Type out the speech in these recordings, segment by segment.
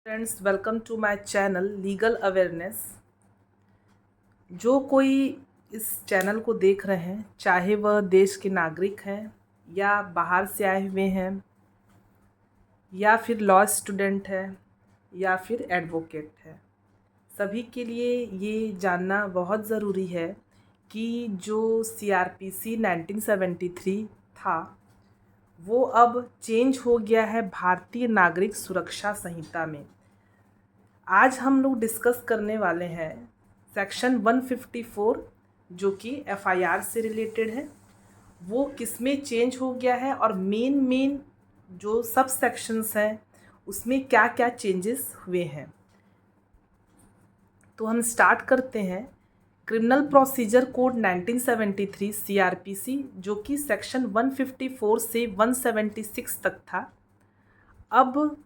Friends, welcome to my channel legal awareness. जो कोई इस चैनल को देख रहे हैं, चाहे वह देश के नागरिक हैं या बाहर से आए हुए हैं या फिर लॉ स्टूडेंट है या फिर एडवोकेट है, सभी के लिए ये जानना बहुत ज़रूरी है कि जो CRPC 1973 था वो अब चेंज हो गया है भारतीय नागरिक सुरक्षा संहिता में। आज हम लोग डिस्कस करने वाले हैं सेक्शन 154 जो कि FIR से रिलेटेड है, वो किस में चेंज हो गया है और मेन जो सब सेक्शंस हैं उसमें क्या क्या चेंजेस हुए हैं। तो हम स्टार्ट करते हैं। क्रिमिनल प्रोसीजर कोड 1973 CRPC जो कि सेक्शन 154 से 176 तक था, अब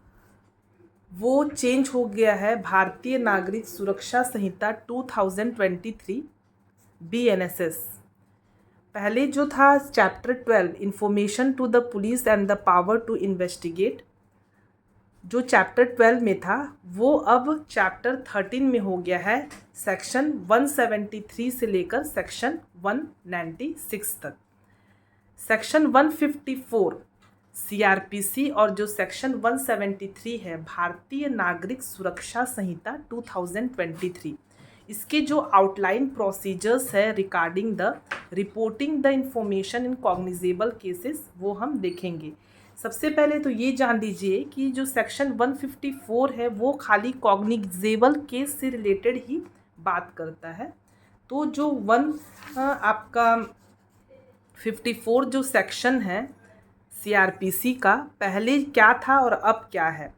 वो चेंज हो गया है भारतीय नागरिक सुरक्षा संहिता 2023 BNSS। पहले जो था chapter 12 information to the police and the power to investigate, जो चैप्टर 12 में था वो अब चैप्टर 13 में हो गया है, सेक्शन 173 से लेकर सेक्शन 196 तक। सेक्शन 154 CRPC और जो सेक्शन 173 है भारतीय नागरिक सुरक्षा संहिता 2023, इसके जो आउटलाइन प्रोसीजर्स है regarding the reporting the information in cognizable cases वो हम देखेंगे। सबसे पहले तो ये जान लीजिए कि जो सेक्शन 154 है वो खाली कॉग्निजेबल केस से रिलेटेड ही बात करता है। तो जो आपका 54 जो सेक्शन है CRPC का, पहले क्या था और अब क्या है।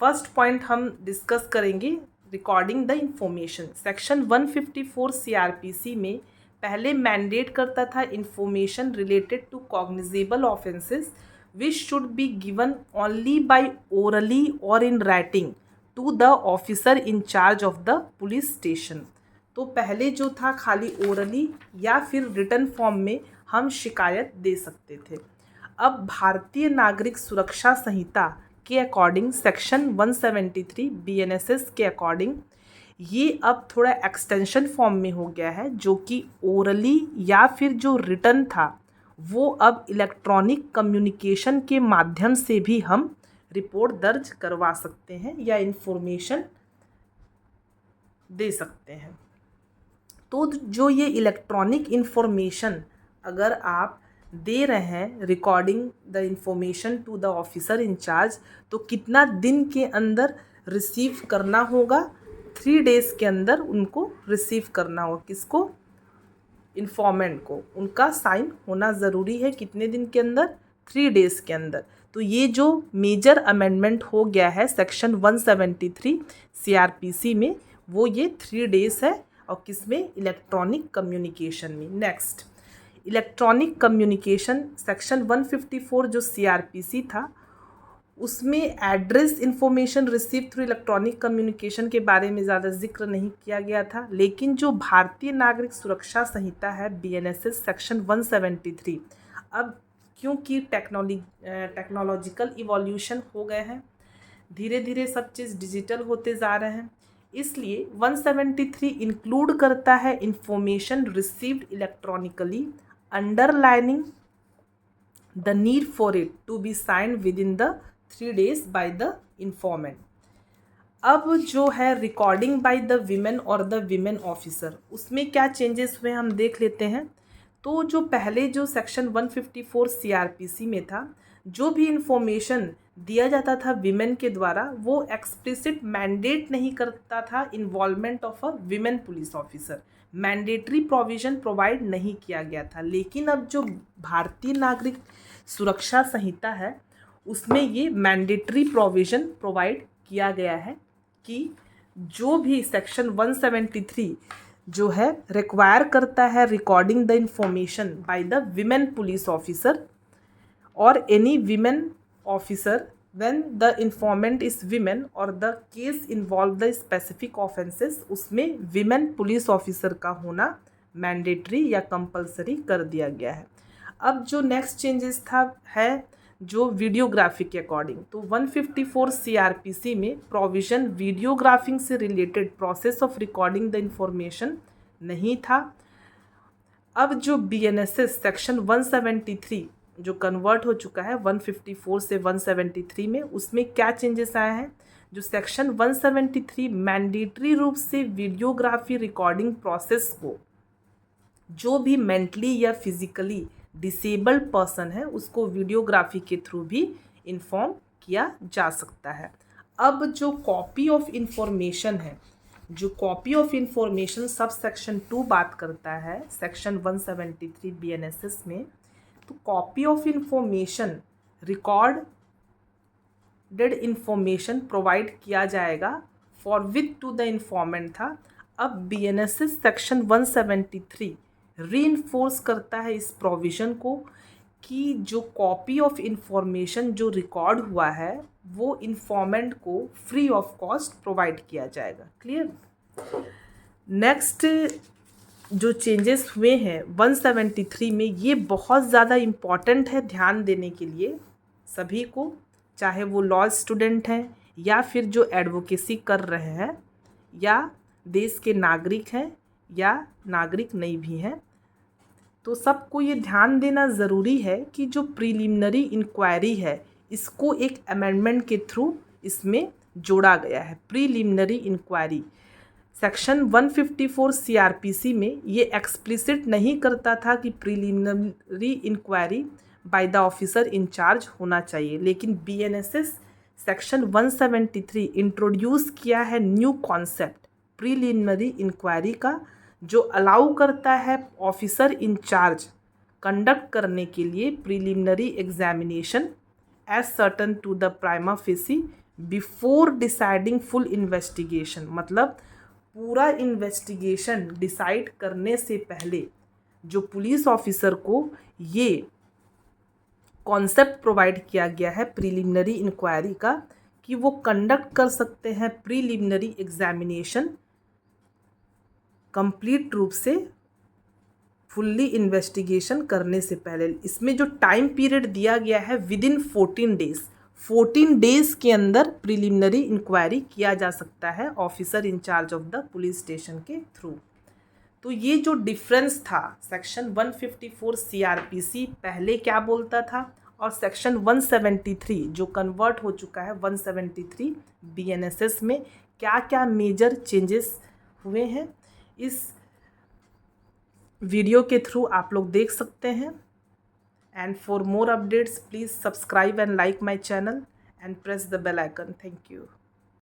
फर्स्ट पॉइंट हम डिस्कस करेंगे recording the information. Section 154 CRPC में पहले मैंडेट करता था information related to cognizable offences which should be given only by orally और in writing to the officer in charge of the police station. तो पहले जो था खाली ओरली या फिर रिटन फॉर्म में हम शिकायत दे सकते थे। अब भारतीय नागरिक सुरक्षा संहिता के अकॉर्डिंग सेक्शन 173 BNSS के अकॉर्डिंग ये अब थोड़ा एक्सटेंशन फॉर्म में हो गया है, जो कि ओरली या फिर जो रिटन था वो अब इलेक्ट्रॉनिक कम्युनिकेशन के माध्यम से भी हम रिपोर्ट दर्ज करवा सकते हैं या इन्फॉर्मेशन दे सकते हैं। तो जो ये इलेक्ट्रॉनिक इन्फॉर्मेशन अगर आप दे रहे हैं recording the information to the officer in charge, तो कितना दिन के अंदर रिसीव करना होगा? 3 डेज़ के अंदर उनको रिसीव करना होगा। किसको? इन्फॉर्मेंट को। उनका साइन होना ज़रूरी है। कितने दिन के अंदर? 3 डेज़ के अंदर। तो ये जो मेजर अमेंडमेंट हो गया है सेक्शन 173 CRPC में, वो ये 3 डेज़ है। और किस में? इलेक्ट्रॉनिक कम्युनिकेशन में। नेक्स्ट, इलेक्ट्रॉनिक कम्युनिकेशन सेक्शन 154 जो CRPC था उसमें address information receive through electronic communication के बारे में ज़्यादा जिक्र नहीं किया गया था। लेकिन जो भारतीय नागरिक सुरक्षा संहिता है BNSS सेक्शन 173, अब क्योंकि टेक्नोलॉजिकल इवोल्यूशन हो गए हैं, धीरे धीरे सब चीज़ डिजिटल होते जा रहे हैं, इसलिए 173 इंक्लूड करता है information received electronically underlining the need for it to be signed within the 3 days by the informant। अब जो है रिकॉर्डिंग बाय द विमेन और द विमेन ऑफिसर, उसमें क्या चेंजेस हुए हम देख लेते हैं। तो जो पहले जो सेक्शन 154 CRPC में था, जो भी इंफॉर्मेशन दिया जाता था विमेन के द्वारा, वो एक्सप्लिसिट मैंडेट नहीं करता था involvement of a women police officer. Mandatory provision provide नहीं किया गया था। लेकिन अब जो भारतीय नागरिक सुरक्षा संहिता है उसमें ये मैंडेटरी प्रोविज़न प्रोवाइड किया गया है कि जो भी सेक्शन 173 जो है रिक्वायर करता है recording the information by the women police officer और any women officer when the informant is women or the case involve the specific offenses, उसमें विमेन पुलिस ऑफिसर का होना मैंडेटरी या कंपलसरी कर दिया गया है। अब जो नेक्स्ट चेंजेस था है जो वीडियोग्राफी के अकॉर्डिंग। तो 154 CRPC में प्रोविज़न वीडियोग्राफिंग से related process of recording the information नहीं था। अब जो BNSS सेक्शन 173 जो कन्वर्ट हो चुका है 154 से 173 में, उसमें क्या चेंजेस आए हैं? जो सेक्शन 173 मैंडेटरी रूप से वीडियोग्राफी रिकॉर्डिंग प्रोसेस को जो भी मेंटली या फिजिकली डिसेबल्ड पर्सन है उसको वीडियोग्राफी के थ्रू भी इन्फॉर्म किया जा सकता है। अब जो कॉपी ऑफ इंफॉर्मेशन है, जो copy of information sub section 2 बात करता है सेक्शन 173 BNSS में, तो copy of information recorded information provide किया जाएगा फॉरविथ टू द इंफॉर्मेंट था। अब BNSS सेक्शन 173 रीइंफोर्स करता है इस प्रोविज़न को कि जो कॉपी ऑफ इंफॉर्मेशन जो रिकॉर्ड हुआ है वो इंफॉर्मेंट को फ्री ऑफ कॉस्ट प्रोवाइड किया जाएगा। क्लियर? नेक्स्ट जो चेंजेस हुए हैं 173 में, ये बहुत ज़्यादा इम्पॉर्टेंट है ध्यान देने के लिए सभी को, चाहे वो लॉ स्टूडेंट हैं या फिर जो एडवोकेसी कर रहे हैं या देश के नागरिक हैं या नागरिक नहीं भी हैं। तो सबको ये ध्यान देना ज़रूरी है कि जो प्रीलिमिनरी इंक्वायरी है इसको एक अमेंडमेंट के थ्रू इसमें जोड़ा गया है। प्रीलिमिनरी इंक्वायरी सेक्शन 154 CRPC में ये एक्सप्लिसिट नहीं करता था कि preliminary inquiry by the officer in charge होना चाहिए, लेकिन BNSS सेक्शन 173 इंट्रोड्यूस किया है न्यू कॉन्सेप्ट प्रीलिमिनरी इंक्वायरी का, जो अलाउ करता है ऑफिसर इंचार्ज कंडक्ट करने के लिए preliminary examination as certain to the prima facie before deciding full investigation. मतलब पूरा इन्वेस्टिगेशन डिसाइड करने से पहले जो पुलिस ऑफिसर को ये कॉन्सेप्ट प्रोवाइड किया गया है प्रीलिमिनरी इंक्वायरी का कि वो कंडक्ट कर सकते हैं प्रीलिमिनरी एग्जामिनेशन कंप्लीट रूप से फुल्ली इन्वेस्टिगेशन करने से पहले। इसमें जो टाइम पीरियड दिया गया है विदिन 14 डेज, 14 डेज़ के अंदर प्रीलिमिनरी इंक्वायरी किया जा सकता है officer in charge of the police station के थ्रू। तो ये जो डिफरेंस था सेक्शन 154 CRPC पहले क्या बोलता था और सेक्शन 173 जो कन्वर्ट हो चुका है 173 BNSS में क्या क्या मेजर चेंजेस हुए हैं, इस वीडियो के थ्रू आप लोग देख सकते हैं। And for more updates please subscribe and like my channel and press the bell icon. Thank you.